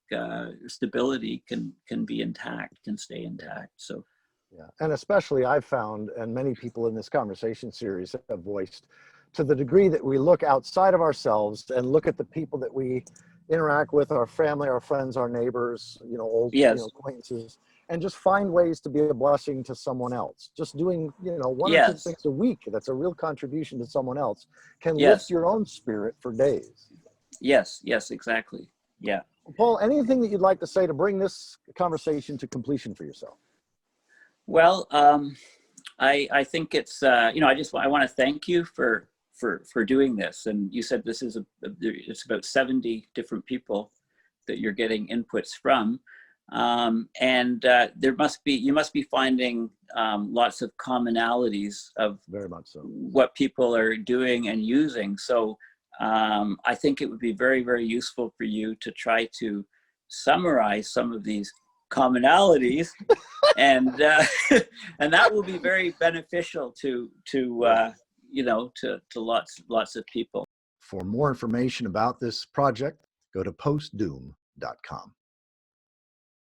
stability can be intact, can stay intact. So. Yeah, and especially I've found, and many people in this conversation series have voiced, to the degree that we look outside of ourselves and look at the people that we interact with, our family, our friends, our neighbors, you know, old you know, acquaintances, and just find ways to be a blessing to someone else. Just doing, you know, one or two things a week that's a real contribution to someone else can lift your own spirit for days. Yes, exactly. Yeah. Paul, anything that you'd like to say to bring this conversation to completion for yourself? Well, I think it's, you know, I want to thank you for doing this. And you said this is it's about 70 different people that you're getting inputs from. And you must be finding lots of commonalities of very much so what people are doing and using. So I think it would be very, very useful for you to try to summarize some of these commonalities, and and that will be very beneficial to you know, to lots of people. For more information about this project, go to postdoom.com.